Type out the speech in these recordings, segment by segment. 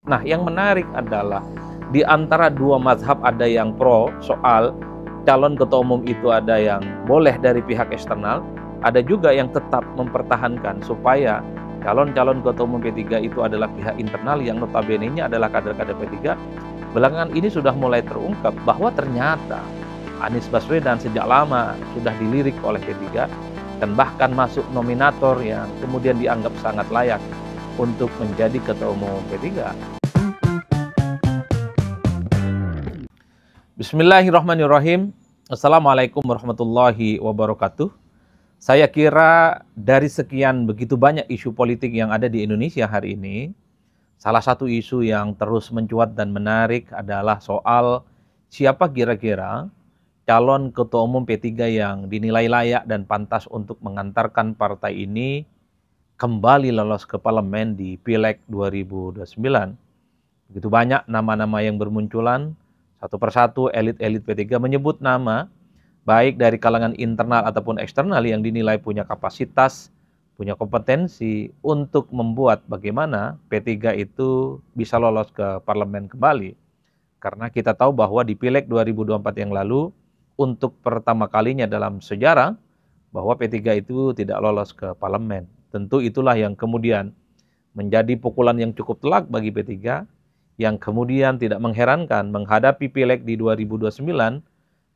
Nah, yang menarik adalah di antara dua mazhab ada yang pro soal calon ketua umum itu ada yang boleh dari pihak eksternal, ada juga yang tetap mempertahankan supaya calon-calon ketua umum P3 itu adalah pihak internal yang notabene-nya adalah kader-kader P3. Belakangan ini sudah mulai terungkap bahwa ternyata Anies Baswedan sejak lama sudah dilirik oleh P3 dan bahkan masuk nominator yang kemudian dianggap sangat layak untuk menjadi ketua umum P3. Bismillahirrahmanirrahim. Assalamualaikum warahmatullahi wabarakatuh. Saya kira dari sekian begitu banyak isu politik yang ada di Indonesia hari ini, salah satu isu yang terus mencuat dan menarik adalah soal siapa kira-kira calon ketua umum P3 yang dinilai layak dan pantas untuk mengantarkan partai ini kembali lolos ke parlemen di Pileg 2029. Begitu banyak nama-nama yang bermunculan, satu persatu elit-elit P3 menyebut nama, baik dari kalangan internal ataupun eksternal yang dinilai punya kapasitas, punya kompetensi untuk membuat bagaimana P3 itu bisa lolos ke parlemen kembali. Karena kita tahu bahwa di Pileg 2024 yang lalu, untuk pertama kalinya dalam sejarah, bahwa P3 itu tidak lolos ke parlemen. Tentu itulah yang kemudian menjadi pukulan yang cukup telak bagi P3, yang kemudian tidak mengherankan menghadapi Pileg di 2029,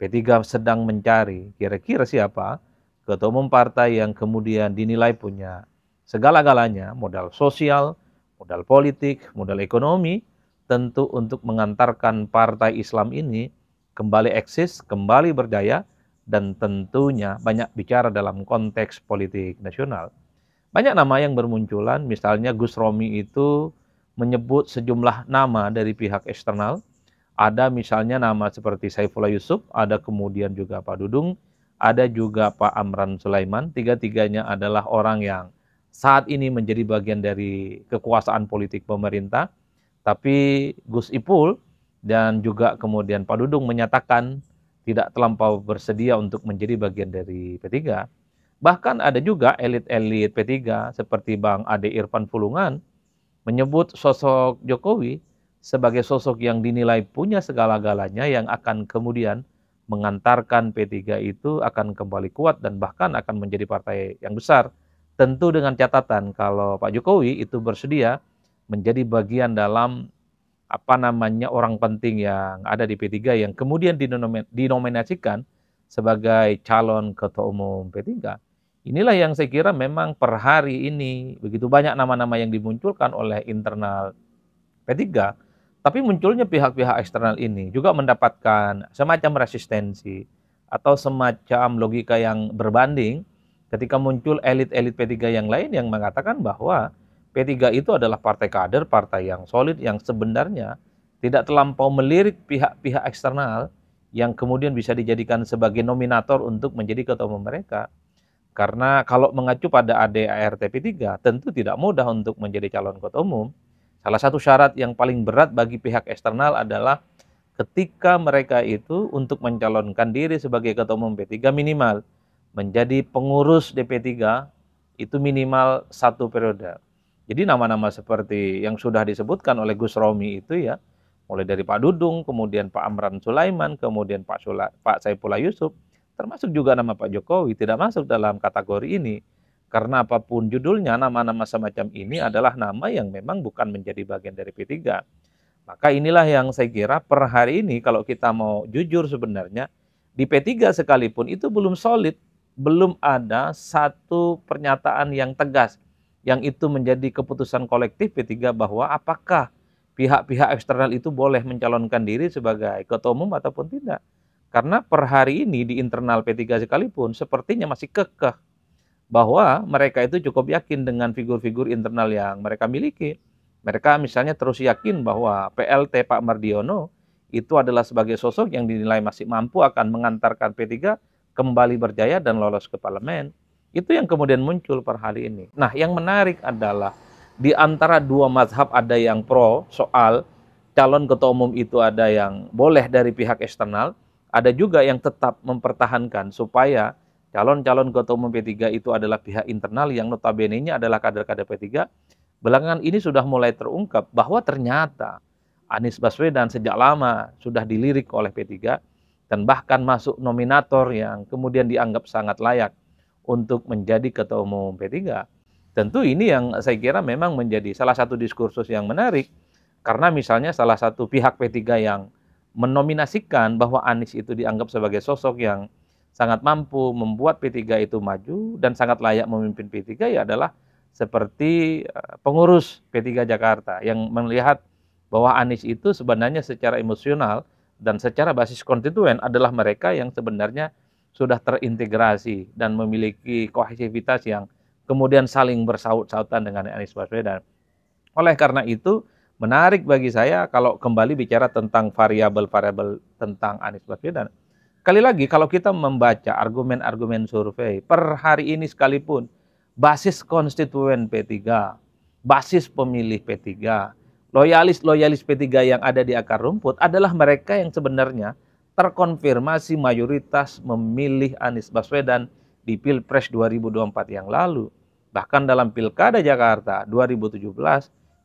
P3 sedang mencari kira-kira siapa ketua umum partai yang kemudian dinilai punya segala-galanya, modal sosial, modal politik, modal ekonomi, tentu untuk mengantarkan partai Islam ini kembali eksis, kembali berdaya, dan tentunya banyak bicara dalam konteks politik nasional. Banyak nama yang bermunculan, misalnya Gus Romi itu menyebut sejumlah nama dari pihak eksternal. Ada misalnya nama seperti Saifullah Yusuf, ada kemudian juga Pak Dudung, ada juga Pak Amran Sulaiman. Tiga-tiganya adalah orang yang saat ini menjadi bagian dari kekuasaan politik pemerintah. Tapi Gus Ipul dan juga kemudian Pak Dudung menyatakan tidak terlampau bersedia untuk menjadi bagian dari P3. Bahkan ada juga elit-elit P3 seperti Bang Ade Irfan Pulungan menyebut sosok Jokowi sebagai sosok yang dinilai punya segala-galanya yang akan kemudian mengantarkan P3 itu akan kembali kuat dan bahkan akan menjadi partai yang besar. Tentu dengan catatan kalau Pak Jokowi itu bersedia menjadi bagian dalam orang penting yang ada di P3 yang kemudian dinominasikan sebagai calon ketua umum P3. Inilah yang saya kira memang per hari ini begitu banyak nama-nama yang dimunculkan oleh internal P3, tapi munculnya pihak-pihak eksternal ini juga mendapatkan semacam resistensi atau semacam logika yang berbanding ketika muncul elit-elit P3 yang lain yang mengatakan bahwa P3 itu adalah partai kader, partai yang solid, yang sebenarnya tidak terlampau melirik pihak-pihak eksternal yang kemudian bisa dijadikan sebagai nominator untuk menjadi ketua umum mereka. Karena kalau mengacu pada ADART P3, tentu tidak mudah untuk menjadi calon ketua umum. Salah satu syarat yang paling berat bagi pihak eksternal adalah ketika mereka itu untuk mencalonkan diri sebagai ketua umum P3 minimal menjadi pengurus DP3 itu minimal 1 periode. Jadi nama-nama seperti yang sudah disebutkan oleh Gus Romi itu ya, mulai dari Pak Dudung, kemudian Pak Amran Sulaiman, kemudian Pak Saifullah Yusuf, termasuk juga nama Pak Jokowi tidak masuk dalam kategori ini. Karena apapun judulnya, nama-nama semacam ini adalah nama yang memang bukan menjadi bagian dari P3. Maka inilah yang saya kira per hari ini kalau kita mau jujur sebenarnya, di P3 sekalipun itu belum solid, belum ada satu pernyataan yang tegas, yang itu menjadi keputusan kolektif P3 bahwa apakah pihak-pihak eksternal itu boleh mencalonkan diri sebagai ketua umum ataupun tidak. Karena per hari ini di internal P3 sekalipun sepertinya masih kekeh bahwa mereka itu cukup yakin dengan figur-figur internal yang mereka miliki. Mereka misalnya terus yakin bahwa PLT Pak Mardiono itu adalah sebagai sosok yang dinilai masih mampu akan mengantarkan P3 kembali berjaya dan lolos ke parlemen. Itu yang kemudian muncul per hari ini. Nah, yang menarik adalah di antara dua mazhab ada yang pro soal calon ketua umum itu ada yang boleh dari pihak eksternal, ada juga yang tetap mempertahankan supaya calon-calon ketua umum P3 itu adalah pihak internal yang notabene-nya adalah kader-kader P3. Belakangan ini sudah mulai terungkap bahwa ternyata Anies Baswedan sejak lama sudah dilirik oleh P3 dan bahkan masuk nominator yang kemudian dianggap sangat layak untuk menjadi ketua umum P3. Tentu ini yang saya kira memang menjadi salah satu diskursus yang menarik, karena misalnya salah satu pihak P3 yang menominasikan bahwa Anies itu dianggap sebagai sosok yang sangat mampu membuat P3 itu maju dan sangat layak memimpin P3 ya adalah seperti pengurus P3 Jakarta yang melihat bahwa Anies itu sebenarnya secara emosional dan secara basis konstituen adalah mereka yang sebenarnya sudah terintegrasi dan memiliki kohesivitas yang kemudian saling bersaut-sautan dengan Anies Baswedan. Oleh karena itu, menarik bagi saya kalau kembali bicara tentang variabel-variabel tentang Anies Baswedan. Sekali lagi, kalau kita membaca argumen-argumen survei per hari ini sekalipun, basis konstituen P3, basis pemilih P3, loyalis P3 yang ada di akar rumput adalah mereka yang sebenarnya terkonfirmasi mayoritas memilih Anies Baswedan di Pilpres 2024 yang lalu. Bahkan dalam Pilkada Jakarta 2017,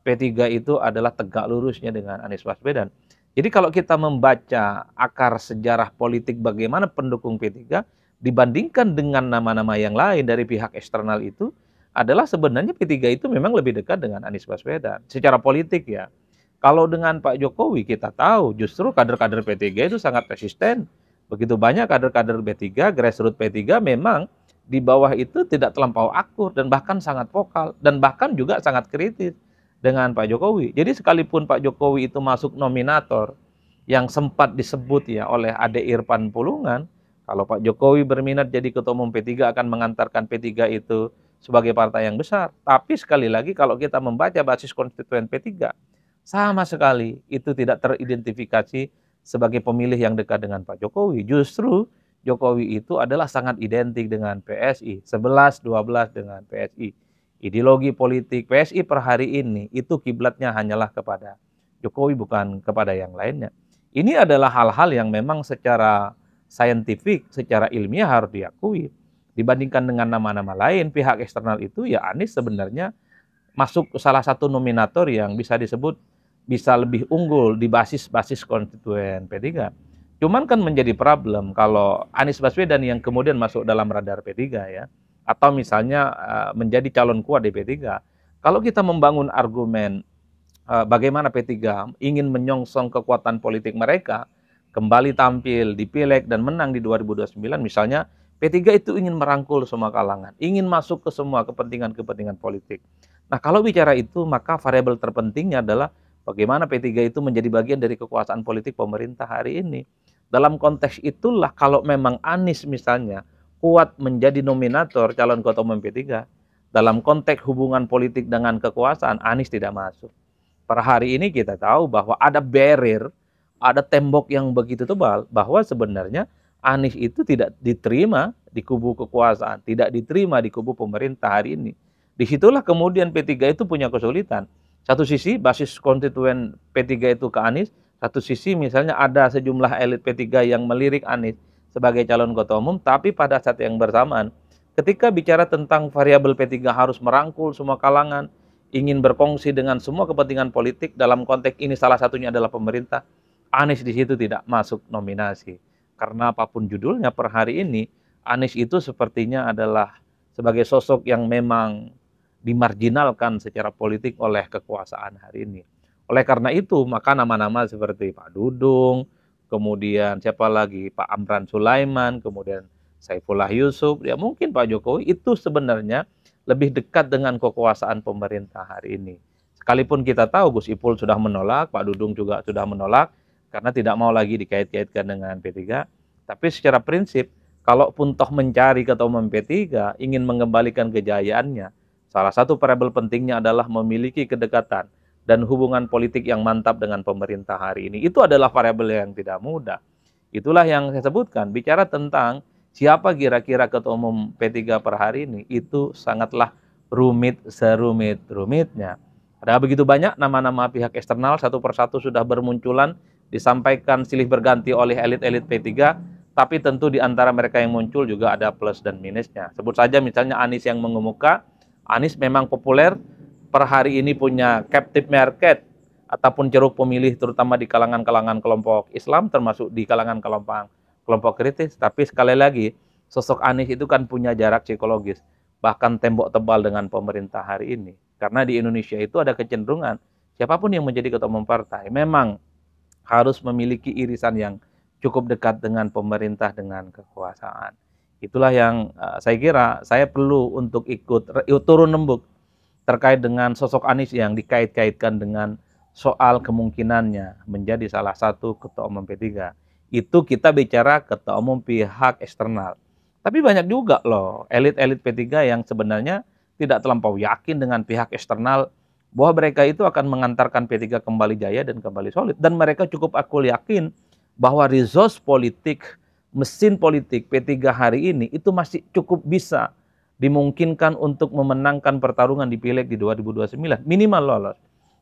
P3 itu adalah tegak lurusnya dengan Anies Baswedan. Jadi kalau kita membaca akar sejarah politik bagaimana pendukung P3 dibandingkan dengan nama-nama yang lain dari pihak eksternal itu adalah sebenarnya P3 itu memang lebih dekat dengan Anies Baswedan secara politik ya. Kalau dengan Pak Jokowi kita tahu justru kader-kader P3 itu sangat resisten. Begitu banyak kader-kader P3, grassroots P3 memang di bawah itu tidak terlampau akur dan bahkan sangat vokal dan bahkan juga sangat kritis dengan Pak Jokowi. Jadi sekalipun Pak Jokowi itu masuk nominator yang sempat disebut ya oleh Ade Irfan Pulungan, kalau Pak Jokowi berminat jadi ketua umum P3 akan mengantarkan P3 itu sebagai partai yang besar. Tapi sekali lagi kalau kita membaca basis konstituen P3, sama sekali itu tidak teridentifikasi sebagai pemilih yang dekat dengan Pak Jokowi. Justru Jokowi itu adalah sangat identik dengan PSI, 11-12 dengan PSI. Ideologi politik PSI per hari ini itu kiblatnya hanyalah kepada Jokowi, bukan kepada yang lainnya. Ini adalah hal-hal yang memang secara saintifik, secara ilmiah harus diakui. Dibandingkan dengan nama-nama lain, pihak eksternal itu ya Anies sebenarnya masuk salah satu nominator yang bisa disebut bisa lebih unggul di basis konstituen P3. Cuman kan menjadi problem kalau Anies Baswedan yang kemudian masuk dalam radar P3 ya, atau misalnya menjadi calon kuat di P3. Kalau kita membangun argumen bagaimana P3 ingin menyongsong kekuatan politik mereka, kembali tampil di Pileg dan menang di 2029 misalnya, P3 itu ingin merangkul semua kalangan, ingin masuk ke semua kepentingan-kepentingan politik. Nah kalau bicara itu maka variabel terpentingnya adalah bagaimana P3 itu menjadi bagian dari kekuasaan politik pemerintah hari ini. Dalam konteks itulah kalau memang Anies misalnya kuat menjadi nominator calon ketua umum P3, dalam konteks hubungan politik dengan kekuasaan, Anies tidak masuk. Per hari ini kita tahu bahwa ada barrier, ada tembok yang begitu tebal, bahwa sebenarnya Anies itu tidak diterima di kubu kekuasaan, tidak diterima di kubu pemerintah hari ini. Disitulah kemudian P3 itu punya kesulitan. Satu sisi basis konstituen P3 itu ke Anies, satu sisi misalnya ada sejumlah elit P3 yang melirik Anies sebagai calon ketua umum, tapi pada saat yang bersamaan, ketika bicara tentang variabel P3 harus merangkul semua kalangan, ingin berkongsi dengan semua kepentingan politik, dalam konteks ini salah satunya adalah pemerintah, Anies di situ tidak masuk nominasi. Karena apapun judulnya per hari ini, Anies itu sepertinya adalah sebagai sosok yang memang dimarginalkan secara politik oleh kekuasaan hari ini. Oleh karena itu, maka nama-nama seperti Pak Dudung, kemudian siapa lagi, Pak Amran Sulaiman, kemudian Saifullah Yusuf, ya mungkin Pak Jokowi itu sebenarnya lebih dekat dengan kekuasaan pemerintah hari ini. Sekalipun kita tahu Gus Ipul sudah menolak, Pak Dudung juga sudah menolak, karena tidak mau lagi dikait-kaitkan dengan P3. Tapi secara prinsip, kalaupun toh mencari ketua umum P3, ingin mengembalikan kejayaannya, salah satu variabel pentingnya adalah memiliki kedekatan dan hubungan politik yang mantap dengan pemerintah hari ini. Itu adalah variabel yang tidak mudah. Itulah yang saya sebutkan, bicara tentang siapa kira-kira ketua umum P3 per hari ini, itu sangatlah rumit serumit-rumitnya. Ada begitu banyak nama-nama pihak eksternal, satu persatu sudah bermunculan, disampaikan silih berganti oleh elit-elit P3, tapi tentu di antara mereka yang muncul juga ada plus dan minusnya. Sebut saja misalnya Anies yang mengemuka, Anies memang populer per hari ini punya captive market ataupun ceruk pemilih terutama di kalangan-kalangan kelompok Islam termasuk di kalangan kelompok kritis. Tapi sekali lagi sosok Anies itu kan punya jarak psikologis, bahkan tembok tebal dengan pemerintah hari ini. Karena di Indonesia itu ada kecenderungan siapapun yang menjadi ketua umum partai memang harus memiliki irisan yang cukup dekat dengan pemerintah, dengan kekuasaan. Itulah yang saya kira saya perlu untuk ikut turun rembuk terkait dengan sosok Anies yang dikait-kaitkan dengan soal kemungkinannya menjadi salah satu ketua umum P3. Itu kita bicara ketua umum pihak eksternal. Tapi banyak juga loh elit-elit P3 yang sebenarnya tidak terlampau yakin dengan pihak eksternal bahwa mereka itu akan mengantarkan P3 kembali jaya dan kembali solid. Dan mereka cukup aku yakin bahwa resource politik, mesin politik P3 hari ini itu masih cukup bisa dimungkinkan untuk memenangkan pertarungan di Pileg di 2029. Minimal lolos.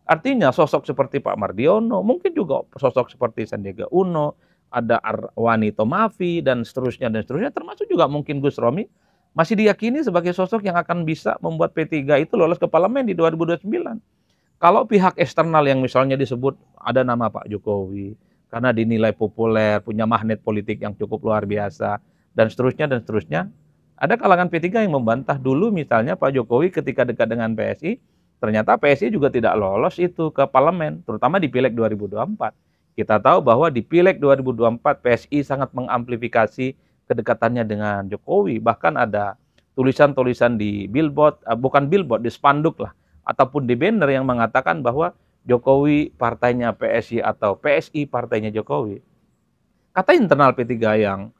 Artinya sosok seperti Pak Mardiono, mungkin juga sosok seperti Sandiaga Uno, ada Arwani Tomafi, dan seterusnya, termasuk juga mungkin Gus Romi, masih diyakini sebagai sosok yang akan bisa membuat P3 itu lolos ke parlemen di 2029. Kalau pihak eksternal yang misalnya disebut ada nama Pak Jokowi, karena dinilai populer, punya magnet politik yang cukup luar biasa, dan seterusnya, ada kalangan P3 yang membantah dulu misalnya Pak Jokowi ketika dekat dengan PSI, ternyata PSI juga tidak lolos itu ke parlemen, terutama di Pileg 2024. Kita tahu bahwa di Pileg 2024 PSI sangat mengamplifikasi kedekatannya dengan Jokowi. Bahkan ada tulisan-tulisan di billboard, bukan billboard, di spanduk lah, ataupun di banner yang mengatakan bahwa Jokowi partainya PSI atau PSI partainya Jokowi. Kata internal P3 yang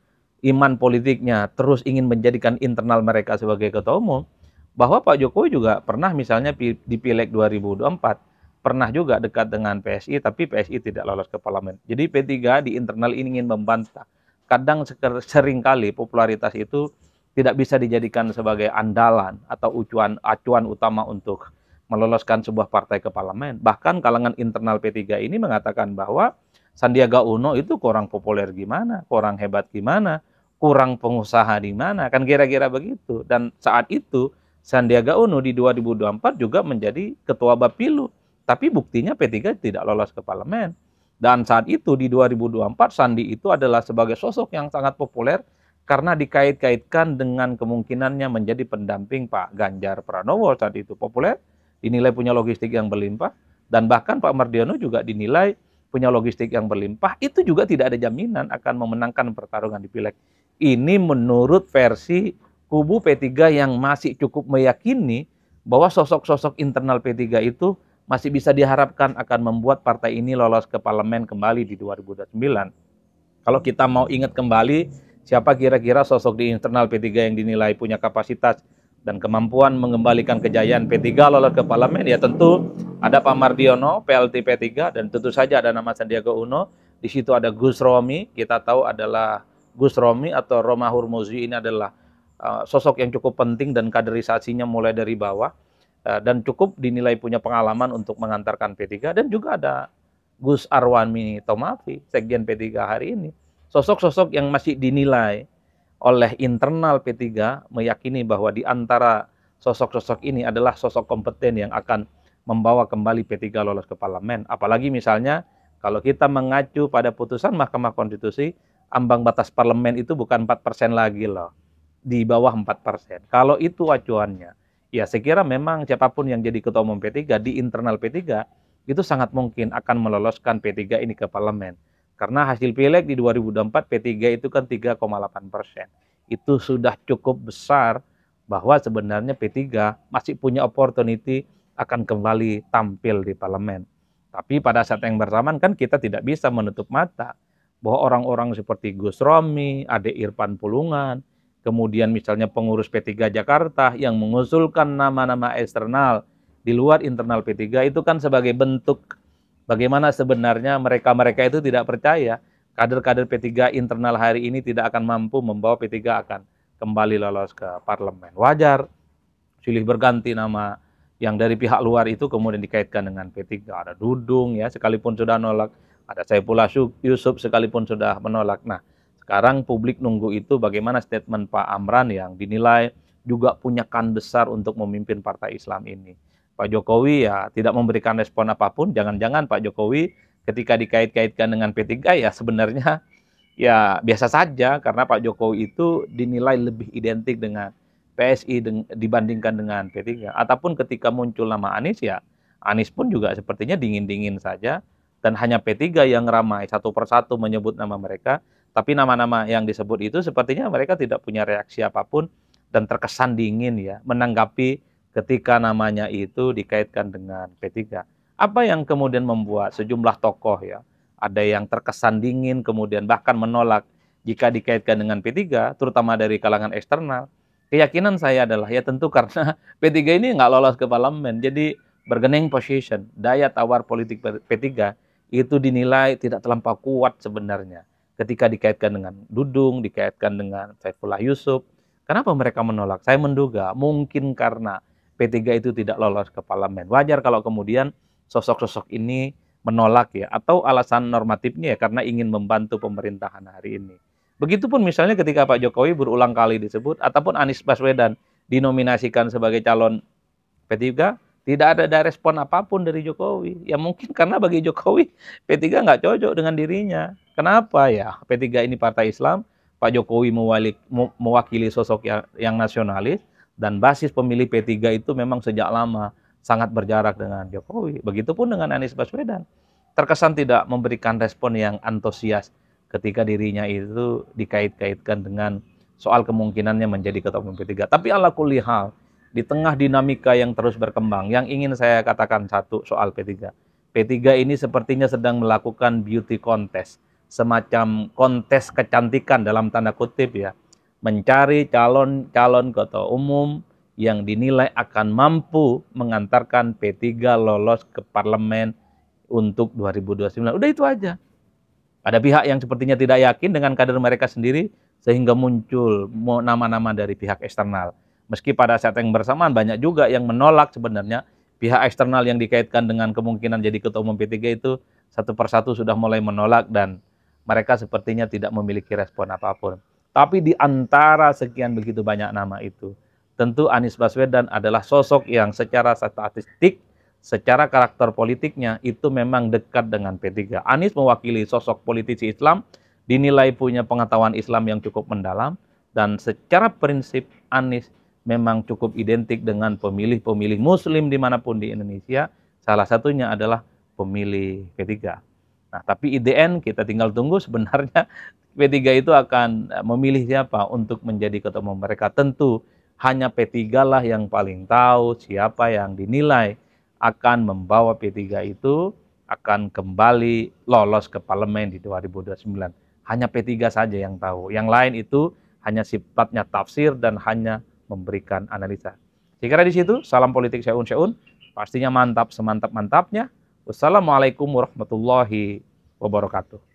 iman politiknya terus ingin menjadikan internal mereka sebagai ketua umum, bahwa Pak Jokowi juga pernah misalnya di Pileg 2024, pernah juga dekat dengan PSI, tapi PSI tidak lolos ke parlemen. Jadi P3 di internal ini ingin membantah. Kadang seringkali popularitas itu tidak bisa dijadikan sebagai andalan atau acuan utama untuk meloloskan sebuah partai ke parlemen. Bahkan kalangan internal P3 ini mengatakan bahwa Sandiaga Uno itu kurang populer gimana, kurang hebat gimana, kurang pengusaha di mana, kan kira-kira begitu. Dan saat itu Sandiaga Uno di 2024 juga menjadi ketua Bapilu, tapi buktinya P3 tidak lolos ke parlemen. Dan saat itu di 2024 Sandi itu adalah sebagai sosok yang sangat populer karena dikait-kaitkan dengan kemungkinannya menjadi pendamping Pak Ganjar Pranowo. Saat itu populer, dinilai punya logistik yang berlimpah, dan bahkan Pak Mardiono juga dinilai punya logistik yang berlimpah. Itu juga tidak ada jaminan akan memenangkan pertarungan di Pileg. Ini menurut versi kubu P3 yang masih cukup meyakini bahwa sosok-sosok internal P3 itu masih bisa diharapkan akan membuat partai ini lolos ke parlemen kembali di 2029. Kalau kita mau ingat kembali, siapa kira-kira sosok di internal P3 yang dinilai punya kapasitas dan kemampuan mengembalikan kejayaan P3 lolos ke parlemen? Ya tentu ada Pak Mardiono, PLT P3, dan tentu saja ada nama Sandiaga Uno. Di situ ada Gus Romi, kita tahu adalah Gus Romi atau Roma Hurmuzi ini adalah sosok yang cukup penting dan kaderisasinya mulai dari bawah, dan cukup dinilai punya pengalaman untuk mengantarkan P3. Dan juga ada Gus Arwani Tomafi, Sekjen P3 hari ini. Sosok-sosok yang masih dinilai oleh internal P3 meyakini bahwa di antara sosok-sosok ini adalah sosok kompeten yang akan membawa kembali P3 lolos ke parlemen. Apalagi misalnya kalau kita mengacu pada putusan Mahkamah Konstitusi, ambang batas parlemen itu bukan 4% lagi loh, di bawah 4%. Kalau itu acuannya, ya saya kira memang siapapun yang jadi ketua umum P3 di internal P3 itu sangat mungkin akan meloloskan P3 ini ke parlemen. Karena hasil Pileg di 2024 P3 itu kan 3,8%. Itu sudah cukup besar bahwa sebenarnya P3 masih punya opportunity akan kembali tampil di parlemen. Tapi pada saat yang bersamaan kan kita tidak bisa menutup mata bahwa orang-orang seperti Gus Romi, Ade Irfan Pulungan, kemudian misalnya pengurus P3 Jakarta yang mengusulkan nama-nama eksternal di luar internal P3 itu kan sebagai bentuk bagaimana sebenarnya mereka-mereka itu tidak percaya kader-kader P3 internal hari ini tidak akan mampu membawa P3 akan kembali lolos ke parlemen. Wajar silih berganti nama yang dari pihak luar itu kemudian dikaitkan dengan P3. Ada Dudung ya sekalipun sudah nolak, ada Saifullah Yusuf sekalipun sudah menolak. Nah, sekarang publik nunggu itu bagaimana statement Pak Amran yang dinilai juga punya kan besar untuk memimpin partai Islam ini. Pak Jokowi ya tidak memberikan respon apapun. Jangan-jangan Pak Jokowi ketika dikait-kaitkan dengan P3 ya sebenarnya ya biasa saja, karena Pak Jokowi itu dinilai lebih identik dengan PSI dibandingkan dengan P3. Ataupun ketika muncul nama Anies ya, Anies pun juga sepertinya dingin-dingin saja, dan hanya P3 yang ramai satu persatu menyebut nama mereka, tapi nama-nama yang disebut itu sepertinya mereka tidak punya reaksi apapun dan terkesan dingin ya menanggapi ketika namanya itu dikaitkan dengan P3. Apa yang kemudian membuat sejumlah tokoh ya, ada yang terkesan dingin, kemudian bahkan menolak jika dikaitkan dengan P3, terutama dari kalangan eksternal. Keyakinan saya adalah ya tentu karena P3 ini nggak lolos ke parlemen, jadi bargaining position, daya tawar politik P3 itu dinilai tidak terlampau kuat sebenarnya. Ketika dikaitkan dengan Dudung, dikaitkan dengan Saifullah Yusuf, kenapa mereka menolak? Saya menduga mungkin karena P3 itu tidak lolos ke parlemen. Wajar kalau kemudian sosok-sosok ini menolak ya, atau alasan normatifnya ya karena ingin membantu pemerintahan hari ini. Begitupun misalnya ketika Pak Jokowi berulang kali disebut ataupun Anies Baswedan dinominasikan sebagai calon P3, tidak ada respon apapun dari Jokowi. Ya mungkin karena bagi Jokowi P3 nggak cocok dengan dirinya. Kenapa ya? P3 ini partai Islam, Pak Jokowi mewakili sosok yang nasionalis, dan basis pemilih P3 itu memang sejak lama sangat berjarak dengan Jokowi. Begitupun dengan Anies Baswedan. Terkesan tidak memberikan respon yang antusias ketika dirinya itu dikait-kaitkan dengan soal kemungkinannya menjadi ketua umum P3. Tapi ala kulli hal, di tengah dinamika yang terus berkembang, yang ingin saya katakan satu soal P3. P3 ini sepertinya sedang melakukan beauty contest, semacam kontes kecantikan dalam tanda kutip ya, mencari calon-calon ketua umum yang dinilai akan mampu mengantarkan P3 lolos ke parlemen untuk 2029. Udah itu aja. Ada pihak yang sepertinya tidak yakin dengan kader mereka sendiri, sehingga muncul nama-nama dari pihak eksternal. Meski pada saat yang bersamaan banyak juga yang menolak sebenarnya, pihak eksternal yang dikaitkan dengan kemungkinan jadi ketua umum P3 itu satu persatu sudah mulai menolak dan mereka sepertinya tidak memiliki respon apapun. Tapi di antara sekian begitu banyak nama itu, tentu Anies Baswedan adalah sosok yang secara statistik, secara karakter politiknya itu memang dekat dengan P3. Anies mewakili sosok politisi Islam, dinilai punya pengetahuan Islam yang cukup mendalam, dan secara prinsip Anies memang cukup identik dengan pemilih-pemilih Muslim dimanapun di Indonesia, salah satunya adalah pemilih P3. Nah, tapi IDN kita tinggal tunggu sebenarnya P3 itu akan memilih siapa untuk menjadi ketua umum mereka. Tentu hanya P3 lah yang paling tahu siapa yang dinilai akan membawa P3 itu akan kembali lolos ke parlemen di 2029. Hanya P3 saja yang tahu. Yang lain itu hanya sifatnya tafsir dan hanya memberikan analisa. Saya kira di situ, salam politik Syaun, pastinya mantap semantap-mantapnya. Wassalamualaikum warahmatullahi wabarakatuh.